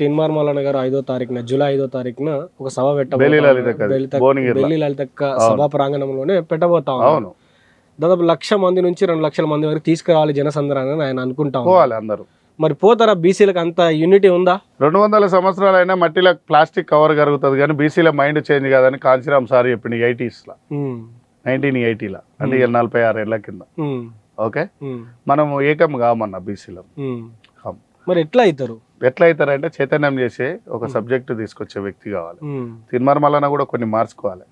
తీన్మార్ మల్లన్న గారు 5వ తారీఖున జూలై 5వ తారీఖున ఒక సభ బెల్లి బెల్లి లలితక్క సభా ప్రాంగణంలోనే పెట్టబోతా ఉన్నారు. దాదాపు 1,00,000 మంది నుంచి 2,00,000 మంది వరకు తీసుకురావాలి జనసంద్రాన్ని ఆయన అనుకుంటా పోవాలి అందరూ. మరి పోతారా? బీసీలకు అంత యూనిటీ ఉందా? 200 సంవత్సరాలైనా మట్టిలో ప్లాస్టిక్ కవర్ కరుగుతుంది కానీ బీసీల మైండ్ చేంజ్ కాదని కాంచీరామ్ సార్ చెప్పింది 80sలో, 1980లో, అంటే 46 ఏళ్ల కింద. ఓకే, మనం ఏకం కామన్నా బీసీలో. మరి ఎట్లా అవుతారంటే చైతన్యం చేసే ఒక సబ్జెక్టు తీసుకొచ్చే వ్యక్తి కావాలి. తీన్మార్ మల్లన్న కూడా కొన్ని మార్చుకోవాలి.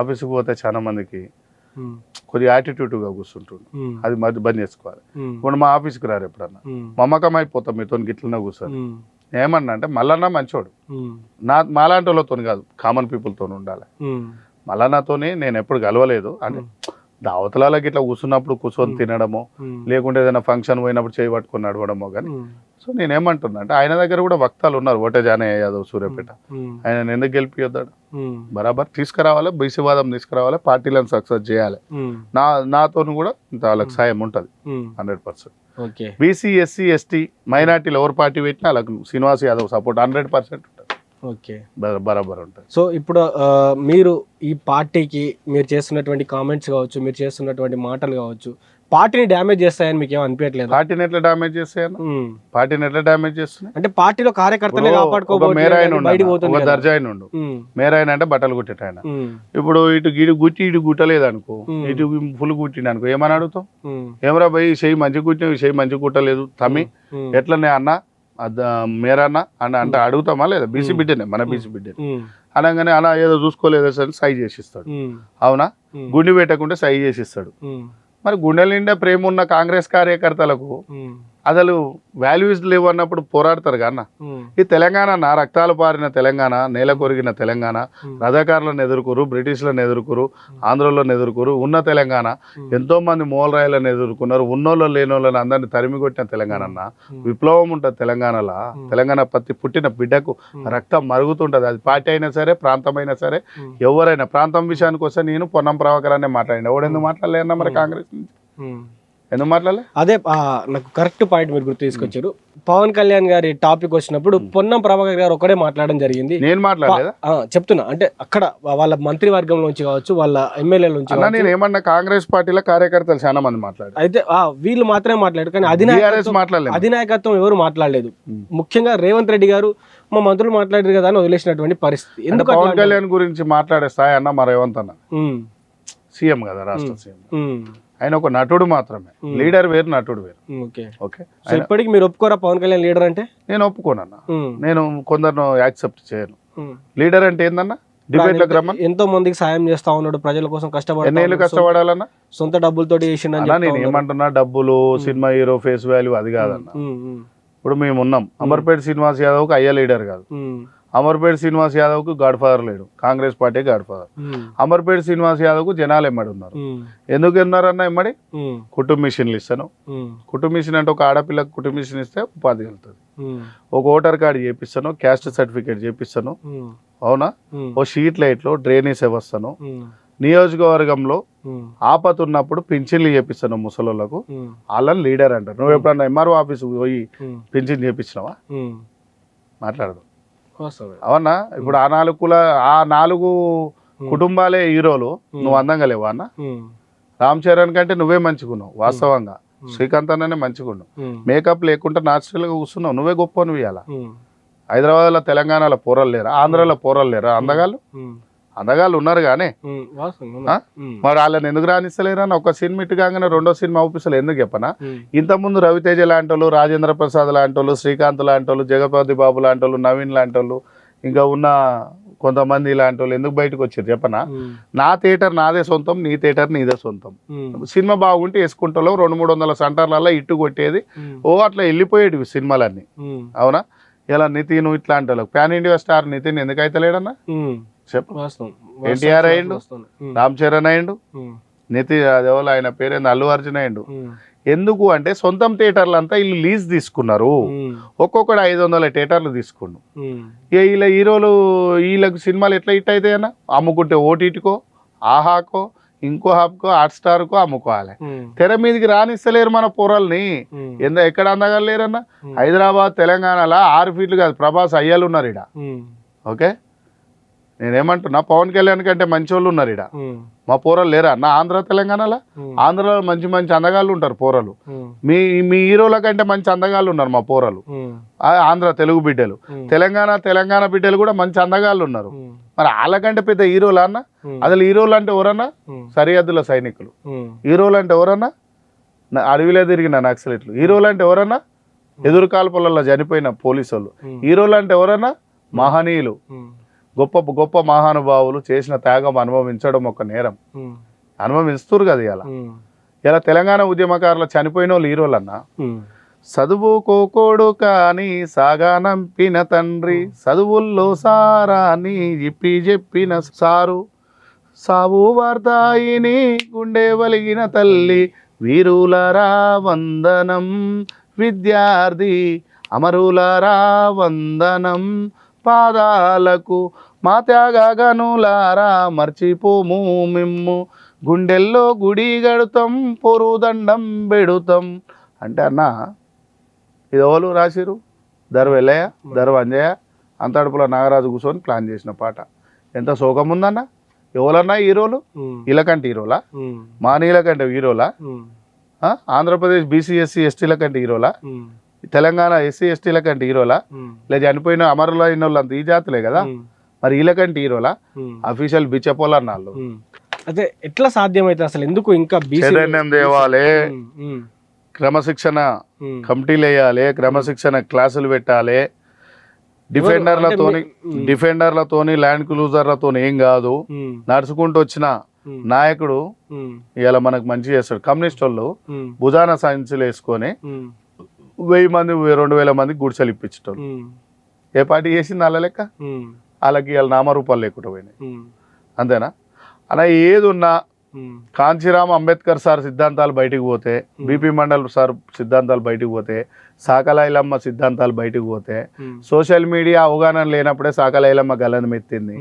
ఆఫీసుకు పోతే చాలా మందికి కొద్దిగా యాటిట్యూడ్గా కూర్చుంటుండు, అది బంద్ చేసుకోవాలి. ఇప్పుడు మా ఆఫీస్కి రారు ఎప్పుడన్నా, మమ్మకం అయిపోతాం మీతో గిట్లనే కూర్చొని. ఏమన్నా అంటే మల్లన్న మంచోడు, మాలాంటి వాళ్ళతో కాదు, కామన్ పీపుల్తో ఉండాలి. మల్లన్నతోని నేను ఎప్పుడు కలవలేదు, అంటే దావతలకి ఇట్లా కూర్చొని తినడమో, లేకుంటే ఏదైనా ఫంక్షన్ పోయినప్పుడు చేయి పట్టుకొని నడవడమో. కానీ సో నేనేమంటున్నా అంటే ఆయన దగ్గర కూడా వక్తాలు ఉన్నారు, ఓటే జానయ్య యాదవ్ సూర్యాపేట, ఆయన ఎందుకు గెలిపియొద్దాడు? బరాబర్ తీసుకురావాలి, బీసీవాదం తీసుకురావాలి, పార్టీలను సక్సెస్ చేయాలి. నాతో కూడా వాళ్ళకి సాయం ఉంటుంది 100%. బీసీ, ఎస్సీ, ఎస్టీ, మైనార్టీలు ఎవరు పార్టీ పెట్టినా వాళ్ళకు శ్రీనివాస్ యాదవ్ సపోర్ట్ 100% ఉంటుంది. ఓకే, బరాబర్ ఉంటుంది. సో ఇప్పుడు మీరు ఈ పార్టీకి మీరు చేస్తున్నటువంటి కామెంట్స్ కావచ్చు, మీరు చేస్తున్నటువంటి మాటలు కావచ్చు, పార్టీని డ్యామేజ్ చేస్తాయని మీకు ఏం అనిపించట్లేదు? పార్టీని ఎట్లా డ్యామేజ్ చేస్తాయని, పార్టీని ఎట్లా డ్యామేజ్ చేస్తున్నాయి అంటే పార్టీలో కార్యకర్తలే కాపాడుకోవాలి. దర్జా ఆయన ఉండు, మేరాయన అంటే బట్టలు కుట్టేట ఆయన. ఇప్పుడు ఇటు గిడి గుట్టి ఇటు గుట్టలేదు అనుకో, ఇటు ఫుల్ కుట్టిండు అనుకో, ఏమని అడుగుతాం? ఏమరా భయ్ చెయ్యి మంచి కుట్టిన చెయ్యి మంచి కుట్టలేదు తమ్మి ఎట్లనే అన్న మేరన్నా అని అంటే అడుగుతామా లేదా? బీసీ బిడ్డనే, మన బీసీ బిడ్డనే. అనగానే అలా ఏదో చూసుకోలేదో సరే సై చేసిస్తాడు. అవునా? గుండె పెట్టకుంటే సై చేసిస్తాడు. మరి గుండెల నిండా ప్రేమ ఉన్న కాంగ్రెస్ కార్యకర్తలకు అసలు వాల్యూస్ లేవు అన్నప్పుడు పోరాడతారు కన్నా. ఈ తెలంగాణ నా రక్తాలు పారిన తెలంగాణ, నేల కొరిగిన తెలంగాణ, రజాకారులను ఎదుర్కొరు, బ్రిటిష్లను ఎదుర్కొరు, ఆంధ్రలను ఎదుర్కొరు, ఉన్న తెలంగాణ. ఎంతో మంది మూలరాయిలను ఎదుర్కొన్నారు, ఉన్నోళ్ళు లేనోళ్ళని అందరినీ తరిమి కొట్టిన తెలంగాణ అన్న. విప్లవం ఉంటుంది తెలంగాణలో. తెలంగాణ ప్రతి పుట్టిన బిడ్డకు రక్తం మరుగుతుంటది. అది పార్టీ అయినా సరే, ప్రాంతం అయినా సరే, ఎవరైనా. ప్రాంతం విషయానికి వస్తే నేను పొన్నం ప్రభాకరాన్ని మాట్లాడిన, ఎవడెందుకు మాట్లాడలేదన్నా మరి కాంగ్రెస్ నుంచి ఎందుకు మాట్లాడలే? అదే నాకు కరెక్ట్ పాయింట్ మీరు గుర్తు తీసుకొచ్చారు. పవన్ కళ్యాణ్ గారి టాపిక్ వచ్చినప్పుడు పొన్నం ప్రభాకర్ గారు ఒకటే మాట్లాడడం జరిగింది. నేను మాట్లాడలేదా? చెప్తున్నా, అంటే అక్కడ వాళ్ళ మంత్రివర్గం నుంచి కావచ్చు, వాళ్ళ ఎమ్మెల్యేల నుంచి. నేను ఏమన్నా కాంగ్రెస్ పార్టీలో కార్యకర్తలు చాలా మంది మాట్లాడారు, అయితే వీళ్ళు మాత్రమే మాట్లాడారు, కానీ అధినాయకత్వం ఎవరు మాట్లాడలేదు. ముఖ్యంగా రేవంత్ రెడ్డి గారు మా మంత్రులు మాట్లాడారు కదా అని వదిలేసినటువంటి పరిస్థితి. ఎందుకు పవన్ కళ్యాణ్ గురించి మాట్లాడే స్థాయి అన్న మా రేవంత్ అన్న సీఎం కదా, రాష్ట్ర సీఎం. ఆయన ఒక నటుడు మాత్రమే, లీడర్ వేరు, నటుడు వేరు. ఓకే, ఇప్పటికి మీరు ఒప్పుకోరా పవన్ కళ్యాణ్ లీడర్ అంటే? నేను ఒప్పుకోనన్నా, నేను కొందరు యాక్సెప్ట్ చేయను. లీడర్ అంటే ఏందన్నా? డిబేట్లకు రమ్మని ఎంతో మందికి సాయం చేస్తా ఉన్నాడు, ప్రజల కోసం ఎన్నేళ్ళు కష్టపడాలన్నా? సొంత డబ్బులతో చేసిన. నేను ఏమంటున్నా, డబ్బులు, సినిమా హీరో ఫేస్ వాల్యూ అది కాదన్నా. ఇప్పుడు మేము ఉన్నాం, అమర్పేట శ్రీనివాస్ యాదవ్కి అయ్యా లీడర్ కాదు, అమర్పేట శ్రీనివాస్ యాదవ్కు గాడ్ ఫాదర్ లేడు, Congress party godfather. Amberpet Srinivas యాదవ్కు జనాలు ఎమ్మడి ఉన్నారు. ఎందుకు ఉన్నారన్న ఎమ్మడి? కుటుంబ మిషన్లు ఇస్తాను. కుటుంబ మిషన్ అంటే ఒక ఆడపిల్లకు కుటుంబ మిషన్ ఇస్తే ఉపాధి కలుగుతుంది. ఒక ఓటర్ కార్డు చేపిస్తాను, క్యాస్ట్ సర్టిఫికేట్ చేపిస్తాను, అవునా? ఓ షీట్ లైట్లు, డ్రైనేజ్ వ్యవస్థను, నియోజకవర్గంలో ఆపత ఉన్నప్పుడు పింఛన్లు చేపిస్తాను ముసలోళ్ళకు, వాళ్ళని లీడర్ అంటారు. నువ్వు ఎప్పుడన్నా ఎంఆర్ఓ ఆఫీసు పోయి పింఛన్ చేపించినావా? మాట్లాడదు అవన్నా. ఇప్పుడు ఆ నాలుగు కుటుంబాలే హీరోలు, నువ్వు అందంగా లేవు అన్న. రామ్ చరణ్ కంటే నువ్వే మంచిగున్నావు వాస్తవంగా, శ్రీకాంత్ అన్ననే మంచిగున్నావు, మేకప్ లేకుండా న్యాచురల్ గా కూర్చున్నావు, నువ్వే గొప్ప. నువ్వు ఇవ్వాల హైదరాబాద్ లో, తెలంగాణలో పోరలు లేరా? ఆంధ్రాలో పోరలు లేరా? అందగాళ్ళు ఉన్నారు కానీ మరి వాళ్ళని ఎందుకు రాణిస్తలేరా? ఒక సినిమా ఇటు కాగానే రెండో సినిమా ఊపిస్తలే ఎందుకు చెప్పనా? ఇంతకుముందు రవితేజ లాంటి వాళ్ళు, రాజేంద్ర ప్రసాద్ లాంటి వాళ్ళు, శ్రీకాంత్ లాంటి వాళ్ళు, జగపతి బాబు లాంటి వాళ్ళు, నవీన్ లాంటి వాళ్ళు, ఇంకా ఉన్న కొంతమంది ఇలాంటి వాళ్ళు ఎందుకు బయటకు వచ్చారు చెప్పనా? నా థియేటర్ నాదే సొంతం, నీ థియేటర్ నీదే సొంతం. సినిమా బాగుంటే వేసుకుంటాలో 200-300 సెంటర్లలో ఇట్టు కొట్టేది, అట్లా వెళ్ళిపోయేటివి సినిమాలన్నీ, అవునా? ఇలా నితిన్ ఇట్లాంటి వాళ్ళకి పాన్ ఇండియా స్టార్ నితిన్ ఎందుకు అయితే లేడన్నా? చెప్పు. ఎన్టీఆర్ అయ్యిండు, రామ్ చరణ్ అయ్యిండు, నితిన్ అదేవాళ్ళు ఆయన పేరేంది అల్లు అర్జున్ అయ్యిండు. ఎందుకు అంటే సొంతం థియేటర్లు అంతా వీళ్ళు లీజ్ తీసుకున్నారు, ఒక్కొక్కడు 500 థియేటర్లు తీసుకున్నాడు. వీళ్ళ హీరోలు వీళ్ళకి సినిమాలు ఎట్లా హిట్ అవుతాయన్నా? అమ్ముకుంటే ఓటీటీకో, ఆహాకో, ఇంకో హబ్కో హాట్ స్టార్కో అమ్ముకోవాలి. తెర మీదకి రానిస్తలేరు మన పొరల్ని. ఎక్కడ అందగలేరన్నా? హైదరాబాద్ తెలంగాణలో 6 ఫీట్లు కాదు ప్రభాస్ అయ్యాలు ఉన్నారు ఇడ. ఓకే, నేనేమంటున్నా, పవన్ కళ్యాణ్ కంటే మంచి వాళ్ళు ఉన్నారు ఇడ. మా పోరలు లేరా అన్న? ఆంధ్ర తెలంగాణలో, ఆంధ్రలో మంచి మంచి అందగాళ్ళు ఉంటారు పోరలు. మీ హీరోల కంటే మంచి అందగాళ్ళు ఉన్నారు మా పోరలు, ఆంధ్ర తెలుగు బిడ్డలు. తెలంగాణ బిడ్డలు కూడా మంచి అందగాళ్ళు ఉన్నారు. మరి వాళ్ళకంటే పెద్ద హీరోలా అన్న? అసలు హీరోలు అంటే ఎవరన్నా? సరిహద్దుల సైనికులు. హీరోలు అంటే ఎవరన్నా? అడవిలో తిరిగిన నక్సలెట్లు. హీరోలు అంటే ఎవరన్నా? ఎదురు కాల్పులలో చనిపోయిన పోలీసు వాళ్ళు. హీరోలు అంటే ఎవరన్నా? మహనీయులు, గొప్ప గొప్ప మహానుభావులు చేసిన త్యాగం అనుభవించడం ఒక నేరం. అనుభవిస్తున్నారు కదా ఇలా తెలంగాణ ఉద్యమకారులు చనిపోయిన వాళ్ళు హీరోలన్నా. చదువుకోకోడు కానీ సాగానంపిన తండ్రి, చదువుల్లో సారాని ఇప్పి చెప్పిన సారు, సావు వార్తాయిని గుండె వలిగిన తల్లి, వీరులరా వందనం విద్యార్థి, అమరులరా వందనం పాదాలకు, మా త్యాగనులారా మర్చిపోము మిమ్ము, గుండెల్లో గుడి గడుతాం పొరుదండం బెడుతాం అంటే అన్న ఇది ఎవరు రాసిరు? దర్వ ఎల్లయ్య, దర్వ అంజయ్య, అంతడుపుల నాగరాజు కూర్చొని ప్లాన్ చేసిన పాట. ఎంత శోకం ఉందన్న? ఎవరన్నా హీరోలు? వీళ్ళకంటే హీరోలా? మానీల కంటే హీరోలా? ఆంధ్రప్రదేశ్ బీసీ ఎస్సీ ఎస్టీల కంటే హీరోలా? తెలంగాణ ఎస్సీ ఎస్టీల కంటే హీరోలా? లేదా చనిపోయిన అమరులైన వాళ్ళు అంత ఈ జాతులే కదా, మరి వీళ్ళకంటే హీరోలా? అఫీషియల్ బిచ్చపోలన్నాళ్ళు. అదే ఎట్లా సాధ్యమైతే అసలు? ఎందుకు ఇంకా చైతన్యం తేవాలి, క్రమశిక్షణ కమిటీలు వేయాలి, క్రమశిక్షణ క్లాసులు పెట్టాలి. డిఫెండర్లతోని ల్యాండ్ క్రూజర్లతోని ఏం కాదు. నడుచుకుంటూ వచ్చిన నాయకుడు ఇలా మనకు మంచి చేస్తాడు. కమ్యూనిస్ట్ వాళ్ళు భుజాన సైన్సులు వేసుకొని 1000 మంది 2000 మందికి గుడిసెలు ఇప్పించటోళ్ళు. ఏ పార్టీ చేసింది వాళ్ళ లెక్క? వాళ్ళకి వాళ్ళ నామరూపాలు లేకుండా పోయినాయి. అంతేనా అలా? ఏది ఉన్నా కాంచీరామ్ అంబేద్కర్ సార్ సిద్ధాంతాలు బయటకు పోతే, బీపీ మండల్ సార్ సిద్ధాంతాలు బయటకు పోతే, సాకలైలమ్మ సిద్ధాంతాలు బయటకు పోతే, సోషల్ మీడియా అవగాహన లేనప్పుడే సాకలైలమ్మ గలను మెత్తింది.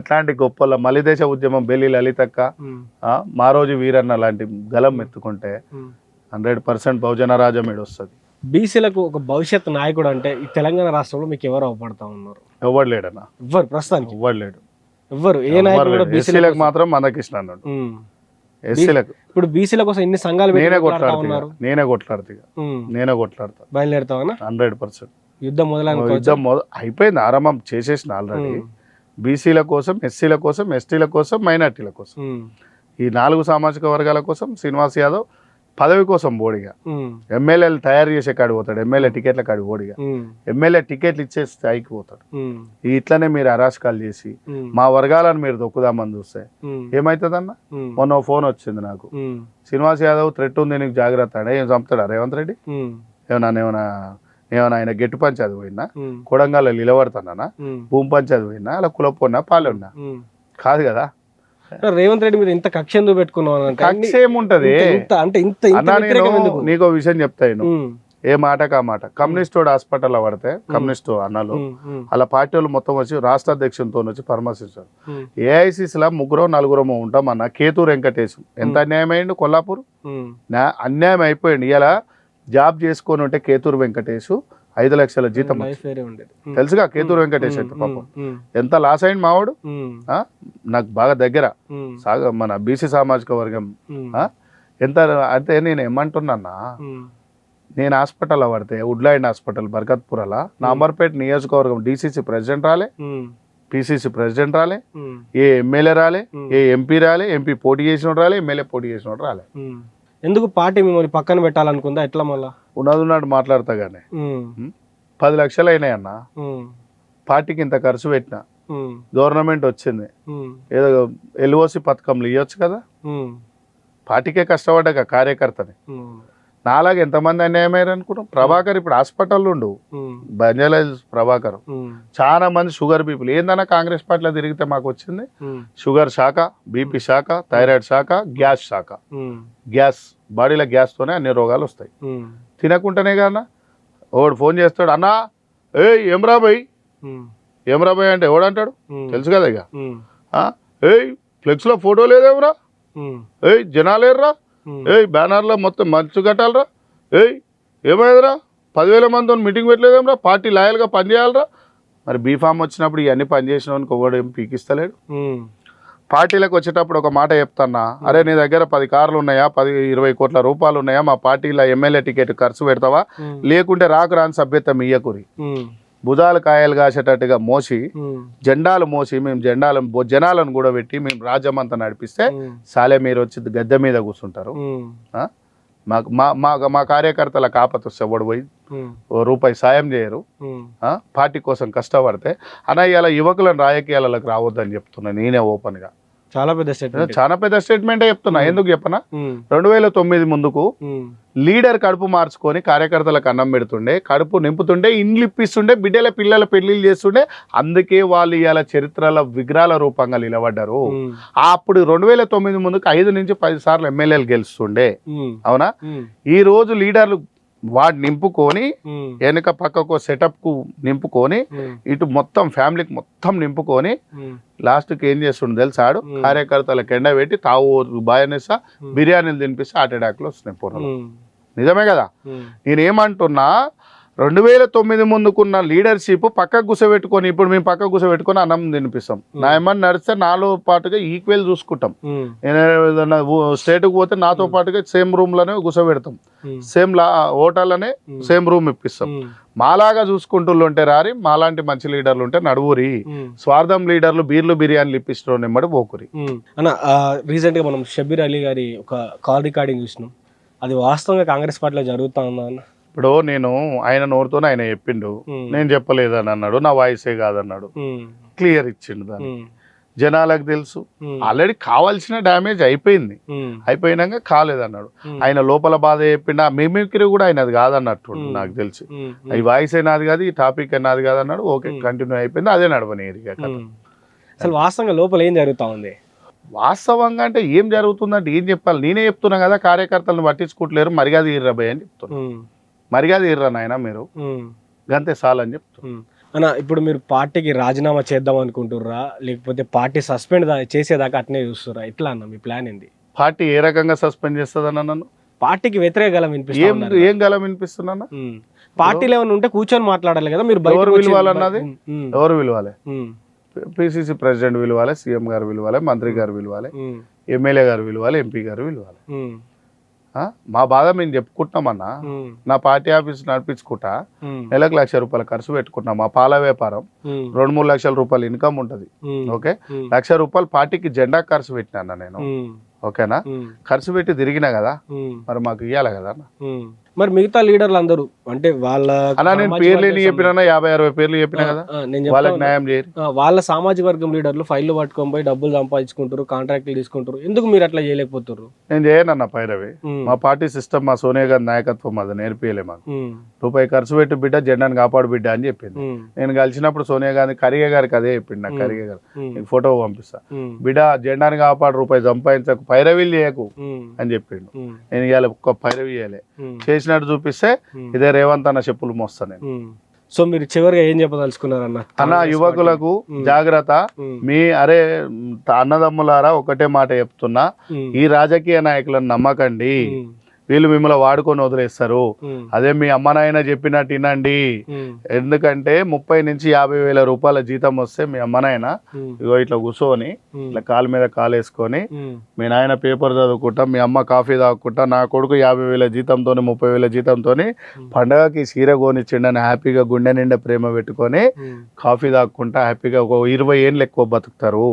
అట్లాంటి గొప్ప మలిదేశ ఉద్యమం బెల్లి లలితక్క, మారోజు వీరన్న లాంటి గలం ఎత్తుకుంటే 100% బహుజన రాజమేడు వస్తుంది. బీసీలకు ఒక భవిష్యత్ నాయకుడు అంటే ఈ తెలంగాణ రాష్ట్రంలో మీకు ఎవరు అవపడతా ఉన్నారు? ఎవరు లేడన్నా? ఎవరు ప్రస్తుతానికి? ఎవరు లేడు. ఎవరు? ఏ నాయకుడు? బీసీలకు మాత్రం మందకృష్ణ అన్నాడు. ఎస్సీలకు ఇప్పుడు బీసీల కోసం ఎన్ని సంఘాలు నేనే కొట్లాడతా బయలుదేరుతావా? 100% యుద్ధం అయిపోయింది, ఆరంభం చేసేసిన ఆల్రెడీ. బీసీల కోసం, ఎస్సీల కోసం, ఎస్టీల కోసం, మైనార్టీల కోసం, ఈ 4 సామాజిక వర్గాల కోసం శ్రీనివాస్ యాదవ్ పదవి కోసం బోడిగా, ఎమ్మెల్యేలు తయారు చేసే కాడికి పోతాడు, ఎమ్మెల్యే టికెట్ల కాడికి బోడిగా, ఎమ్మెల్యే టికెట్లు ఇచ్చే స్థాయికి పోతాడు. ఇట్లనే మీరు అరాచకాలు చేసి మా వర్గాలను మీరు దొక్కుదామని చూస్తే ఏమవుతుందన్న? మొన్న ఫోన్ వచ్చింది నాకు, శ్రీనివాస్ యాదవ్ థ్రెట్ ఉంది నీకు జాగ్రత్త అంటే. ఏం చంపుతాడా రేవంత్ రెడ్డి? ఏమన్నా ఆయన గెట్టు పంచాది పోయినా, కొడంగల్లో నిలబడతానా, భూమి పంచాది పోయినా, అలా కులపోయినా పాలెన్నా? కాదు కదా. రేవంత్ రెడ్డి మీద ఇంత కక్ష ఎందుకు పెట్టుకున్నావు? కక్ష ఏముంటది అంటే నీకో విషయం చెప్తాను, ఏ మాటకు ఆ మాట. కమ్యూనిస్ట్ హాస్పిటల్లో పడితే కమ్యూనిస్ట్ అన్నలు అలా పార్టీ వాళ్ళు మొత్తం వచ్చి రాష్ట్ర అధ్యక్షులతో వచ్చి పరామర్శించారు. ఏఐసిసిలో 3-4 ఉంటాం అన్న. కేతూరు వెంకటేశ్ ఎంత అన్యాయం అయ్యిండు కొల్లాపూర్, అన్యాయం అయిపోయింది. ఇలా జాబ్ చేసుకొని ఉంటే కేతూరు వెంకటేశ్ 5 లక్షల జీతం తెలుసుగా. కేతూరు వెంకటేష్ అయితే పాపం ఎంత లాస్ అయింది మావాడు. నాకు బాగా దగ్గర మన బీసీ సామాజిక వర్గం ఎంత అంటే. నేను ఏమంటున్నా, నేను హాస్పిటల్లో పడితే వుడ్లాండ్ హాస్పిటల్ బర్కత్పురలా నాంబర్పేట నియోజకవర్గం డీసీసీ ప్రెసిడెంట్ రాలే, పిసిసి ప్రెసిడెంట్ రాలే, ఏ ఎమ్మెల్యే రాలే, ఏ ఎంపీ రాలే, ఎంపీ పోటీ చేసినోడు రాలే, ఎమ్మెల్యే పోటీ చేసినోడు రాలే. ఎందుకు పార్టీ మిమ్మల్ని పక్కన పెట్టాలనుకుందా? ఎట్లా మళ్ళా? ఉన్నది మాట్లాడతా గానీ 10 లక్షలు అయినాయన్న. పార్టీకి ఇంత ఖర్చు పెట్టినా, గవర్నమెంట్ వచ్చింది, ఏదో ఎల్ఓసి పథకంలు ఇవ్వచ్చు కదా. పార్టీకే కష్టపడ్డాక కార్యకర్తని. నాలాగా ఎంతమంది అన్యాయమయ్యారు అనుకున్నాం. ప్రభాకర్ ఇప్పుడు హాస్పిటల్లో ఉండు, బంజారా ప్రభాకర్. చాలా మంది షుగర్ పీపుల్ ఏందన్నా కాంగ్రెస్ పార్టీలో తిరిగితే మాకు వచ్చింది షుగర్ శాఖ, బీపీ శాఖ, థైరాయిడ్ శాఖ, గ్యాస్ శాఖ. గ్యాస్ బాడీలో గ్యాస్తోనే అన్ని రోగాలు వస్తాయి. తినకుండానే కన్నా ఓడు ఫోన్ చేస్తాడు, అన్నా ఏమ్రాబాయ్ ఏమ్రాబాయ్ అంటే ఎవడంటాడు తెలుసు కదా. ఇక ఫ్లెక్స్ లో ఫోటో లేదేమరా ఏయ్ జనాలేర్రా, ఏయ్ బ్యానర్లో మొత్తం మంచు కట్టాలరా, ఏయ్ ఏమైందిరా 10,000 మందితో మీటింగ్ పెట్టలేదేమ్రా, పార్టీ లాయల్గా పనిచేయాలరా. మరి బీఫామ్ వచ్చినప్పుడు ఇవన్నీ పనిచేసిన వానికి ఒకడు ఏం పీకిస్తలేడు. పార్టీలకు వచ్చేటప్పుడు ఒక మాట చెప్తాన్నా, అరే నీ దగ్గర 10 కార్లు ఉన్నాయా, 10-20 కోట్ల రూపాయలు ఉన్నాయా, మా పార్టీలో ఎమ్మెల్యే టికెట్ ఖర్చు పెడతావా, లేకుంటే రాని సభ్యత్వం ఇయ్యకురి. భుజాలు కాయలు కాసేటట్టుగా మోసి జెండాలు మోసి మేము జనాలను కూడా పెట్టి మేము రాజ్యం అంతా నడిపిస్తే సాలే మీరు వచ్చి గద్దె మీద కూర్చుంటారు. మా కార్యకర్తల కాపతొస్తే ఎవడు పోయి రూపాయి సాయం చేయరు, పార్టీ కోసం కష్టపడితే అన్న ఇలా యువకులను రాజకీయాలకు రావద్దని చెప్తున్నా నేనే ఓపెన్ గా. చాలా పెద్ద స్టేట్మెంటే చెప్తున్నా. ఎందుకు చెప్పనా, 2009 ముందుకు లీడర్ కడుపు మార్చుకొని కార్యకర్తలకు అన్నం పెడుతుండే, కడుపు నింపుతుండే, ఇండ్లు ఇప్పిస్తుండే, పిల్లల పెళ్లిళ్ళు చేస్తుండే. అందుకే వాళ్ళు ఇవాళ చరిత్రల విగ్రహాల రూపంగా నిలబడ్డారు. అప్పుడు 2009 ముందుకు 5 నుంచి 10 సార్లు ఎమ్మెల్యేలు గెలుస్తుండే. అవునా, ఈ రోజు లీడర్లు వాడు నింపుకొని వెనక పక్కకు సెటప్ కు నింపుకొని ఇటు మొత్తం ఫ్యామిలీకి మొత్తం నింపుకొని లాస్ట్కి ఏం చేస్తుండే తెలుసాడు, కార్యకర్తలకు ఎండ పెట్టి తావు బాయనేసా బిర్యానీలు తినిపిస్తే హార్ట్ అటాక్లు వస్తున్నాయి పూర్వం. నిజమే కదా. నేనేమంటున్నా, 2009 ముందుకున్న లీడర్షిప్ పక్కకు కూసబెట్టుకొని ఇప్పుడు మేము పక్కకు కూసబెట్టుకొని అన్నం తినిపిస్తాం. నా ఏమన్నా నడిస్తే నాలో పాటుగా ఈక్వల్ చూసుకుంటాం. నేను ఏదన్నా స్టేట్కి పోతే నాతో పాటుగా సేమ్ రూమ్ లోనే కూసబెడతాం, సేమ్ హోటల్లోనే సేమ్ రూమ్ ఇప్పిస్తాం. మాలాగా చూసుకుంటూ రారి, మాలాంటి మంచి లీడర్లు ఉంటే నడువురి. స్వార్థం లీడర్లు బీర్లు బిర్యానీలు ఇప్పిస్తూ నెమ్మడి పోకురి. అన్న రీసెంట్ గా మనం షబ్బీర్ అలీ గారి ఒక కాల్ రికార్డింగ్ చూసినాం, అది వాస్తవంగా కాంగ్రెస్ పార్టీలో జరుగుతా ఉందా అన్న? ఇప్పుడు నేను ఆయన నోరుతో ఆయన చెప్పిండు, నేను చెప్పలేదని అన్నాడు, నా వాయిసే కాదన్నాడు, క్లియర్ ఇచ్చిండు. దాన్ని జనాలకు తెలుసు. ఆల్రెడీ కావాల్సిన డ్యామేజ్ అయిపోయినాక కాలేదన్నాడు. ఆయన లోపల బాధ చెప్పిండు, ఆ మిమిక్రీ కూడా ఆయనది కాదన్నట్టు నాకు తెలిసి. ఈ వాయిస్ అయినది కాదు, ఈ టాపిక్ అయినది కాదన్నాడు. ఓకే, కంటిన్యూ అయిపోయింది, అదే నడవని. అసలు వాస్తవంగా లోపల ఏం జరుగుతా ఉంది? వాస్తవంగా అంటే ఏం జరుగుతుందంటే ఏం చెప్పాలి, నేనే చెప్తున్నా కదా, కార్యకర్తలను పట్టించుకోవట్లేరు, మర్యాద ఇర్రబాయ్ అని చెప్తున్నా. మర్యాద ఇర్రా నాయన మీరు, గంతే చాలని చెప్తున్నా. అన్న ఇప్పుడు మీరు పార్టీకి రాజీనామా చేద్దాం అనుకుంటుర్రా, లేకపోతే పార్టీ సస్పెండ్ చేసేదాకా అట్నే చూస్తుర్రా, ఎట్లా అన్న మీ ప్లాన్ ఏంది? పార్టీ ఏ రకంగా సస్పెండ్ చేస్తుందన్న? నన్ను పార్టీకి వ్యతిరేక గలం వినిపిస్తుంది. ఏం గలం వినిపిస్తున్నా? పార్టీలో ఏమైనా ఉంటే కూర్చొని మాట్లాడాలి కదా మీరు. ఎవరు విలువాలన్నది? ఎవరు విలువాలి? పిసిసి ప్రెసిడెంట్ విలువాలి, సీఎం గారు విలువాలి, మంత్రి గారు విలువాలి, ఎమ్మెల్యే గారు విలువాలి, ఎంపీ గారు విలువాలి. మా బాధ మేము చెప్పుకుంటున్నామన్నా. నా పార్టీ ఆఫీస్ నడిపించుకుంటా, నెలకు 1,00,000 రూపాయలు ఖర్చు పెట్టుకుంటున్నా. మా పాల వ్యాపారం 2-3 లక్షల రూపాయలు ఇన్కమ్ ఉంటది. ఓకే, 1,00,000 రూపాయలు పార్టీకి జెండా ఖర్చు పెట్టినా నేను. ఓకేనా, ఖర్చు పెట్టి తిరిగినా కదా, మరి మాకు ఇవ్వాలి కదా. మరి మిగతా లీడర్లు అందరూ అంటే వాళ్ళ నేను పేర్లు ఎన్ని చెప్పినా, 50-60 పేర్లు చెప్పినా కదా, వాళ్ళకి న్యాయం చేయరు. వాళ్ళ సామాజిక వర్గం లీడర్లు ఫైళ్లు పట్టుకొని పోయి డబ్బులు సంపాదించుకుంటారు, కాంట్రాక్ట్లు తీసుకుంటారు. ఎందుకు మీరు అట్లా చేయలేకపోతారు? నేను చేయనన్న పైరవి. మా పార్టీ సిస్టమ్, మా సోనియా గాంధీ నాయకత్వం అది నేర్పియలే మాకు. రూపాయి ఖర్చు పెట్టి బిడ్డ జెండాను కాపాడు బిడ్డ అని చెప్పింది. నేను కలిసినప్పుడు సోనియా గాంధీ ఖర్గే గారికి అదే చెప్పింది. నాకు ఖర్గే గారు ఫోటో పంపిస్తా, బిడ్డ జెండాను కాపాడు, రూపాయి సంపాదించకు, పైరవీలు చేయకు అని చెప్పిండు. నేను ఇవాళ ఒక్క పైరవి చేయలే, చేసినట్టు చూపిస్తే ఇదే రేవంత్ అన్న చెప్పులు మోస్తా నేను. సో మీరు చివరిగా ఏం చెప్పదలుచుకున్నారన్న? అన్న యువకులకు జాగ్రత్త, మీ అన్నదమ్ములారా ఒకటే మాట చెప్తున్నా, ఈ రాజకీయ నాయకులను నమ్మకండి. వీళ్ళు మిమ్మల్ని వాడుకొని వదిలేస్తారు. అదే మీ అమ్మ నాయన చెప్పినట్టు వినండి. ఎందుకంటే 30 నుంచి 50 వేల రూపాయల జీతం వస్తే మీ అమ్మ నాయన ఇగో ఇట్లా కూర్చొని ఇట్లా కాలు మీద కాలేసుకొని, మీ నాయన పేపర్ చదువుకుంటా, మీ అమ్మ కాఫీ తాగుకుంటా, నా కొడుకు 50,000 జీతంతో 30,000 జీతంతో పండగకి చీర కొనిచ్చిండని హ్యాపీగా గుండె నిండా ప్రేమ పెట్టుకొని కాఫీ తాగుకుంటా హ్యాపీగా ఒక 20 ఏళ్ళు ఎక్కువ బతుకుతారు.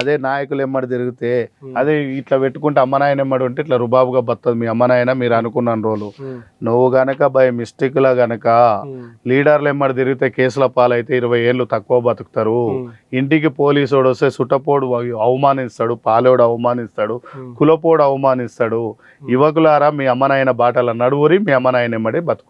అదే నాయకులు ఎమ్మడి తిరిగితే, అదే ఇట్లా పెట్టుకుంటే అమ్మ నాయన ఎమ్మడి ఉంటే ఇట్లా రుబాబుగా బతుంది మీ అమ్మ నాయన. మీరు అనుకున్న రోజు నువ్వు గనక బై మిస్టేక్ లా గనక లీడర్లు ఎమ్మడి తిరిగితే కేసుల పాలైతే 20 ఏళ్ళు తక్కువ బతుకుతారు. ఇంటికి పోలీసోడు వస్తే సుట్టపోడు అవమానిస్తాడు, పాలోడు అవమానిస్తాడు, కులపోడు అవమానిస్తాడు. యువకులారా మీ అమ్మ నాయన బాటల నడువురి, మీ అమ్మ నాయన ఎమ్మడి బతుకు.